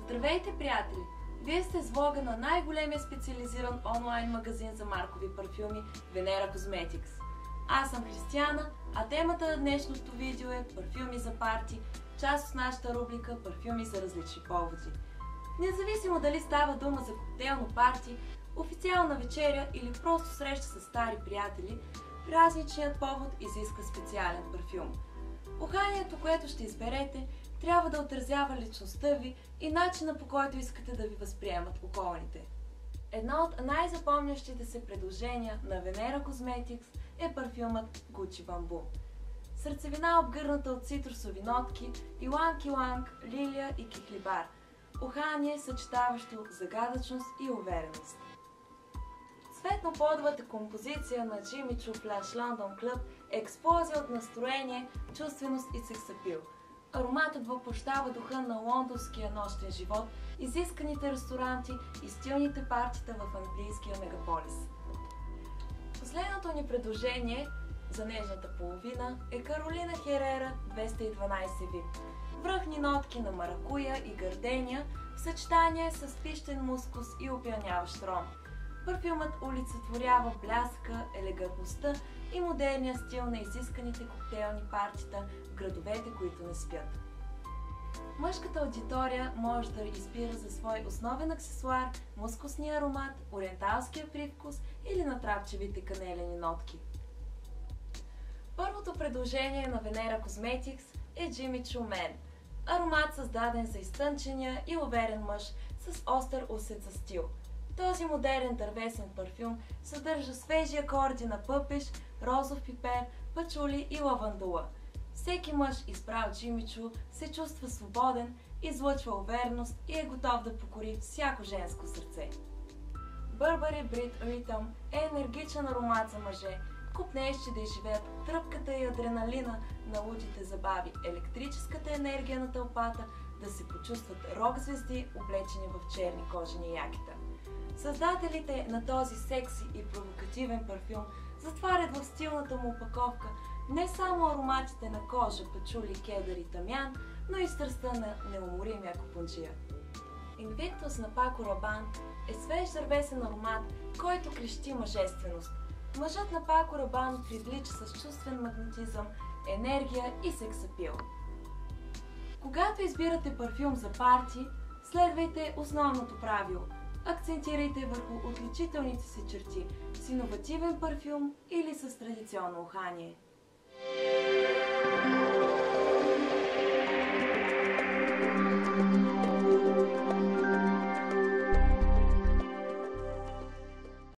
Здравейте, приятели! Вие сте с влога на най-големия специализиран онлайн магазин за маркови парфюми Venera Cosmetics. Аз съм Християна, а темата на днешното видео е парфюми за парти, част от нашата рубрика парфюми за различни поводи. Независимо дали става дума за коктейлно парти, официална вечеря или просто среща с стари приятели, празничният повод изисква специален парфюм. Уханието, което ще изберете, трябва да отразява личността ви и начина, по който искате да ви възприемат околните. Едно от най-запомнящите се предложения на Venera Cosmetics е парфюмът Gucci Bamboo. Сърцевина обгърната от цитрусови нотки, иланг-иланг, лилия и кихлибар. Ухание, съчетаващо загадъчност и увереност. Цветно-подовата композиция на Jimmy Choo Flash London Club е експлозия от настроение, чувственост и сексапил. Ароматът въплъщава духа на лондонския нощен живот, изисканите ресторанти и стилните партита в английския мегаполис. Последното ни предложение за нежната половина е Carolina Herrera 212 VIP. Връхни нотки на маракуя и гардения в съчетание с пищен мускус и опияняващ ром. Парфюмът олицетворява бляска, елегантността и модерния стил на изисканите коктейлни партита в градовете, които не спят. Мъжката аудитория може да избира за свой основен аксесуар мускусния аромат, ориенталския привкус или натрапчевите канелени нотки. Първото предложение на Venera Cosmetics е Jimmy Choo Man. Аромат, създаден за изтънчения и уверен мъж с остър усет за стил. Този модерен дървесен парфюм съдържа свежи акорди на пъпеш, розов пипер, пачули и лавандула. Всеки мъж, избрал Jimmy Choo, се чувства свободен, излъчва увереност и е готов да покори всяко женско сърце. Burberry Brit Rhythm е енергичен аромат за мъже, купнеещи да изживеят тръпката и адреналина на лудите забави, електрическата енергия на тълпата, да се почувстват рок-звезди, облечени в черни кожени якета. Създателите на този секси и провокативен парфюм затварят в стилната му опаковка не само ароматите на кожа, пачули, кедър и тамян, но и страстта на неуморимия купунджия. Invictus на Paco Rabanne е свеж дървесен аромат, който крещи мъжественост. Мъжът на Paco Rabanne привлича с чувствен магнетизъм, енергия и сексапил. Когато избирате парфюм за парти, следвайте основното правило. Акцентирайте върху отличителните си черти с иновативен парфюм или с традиционно ухание.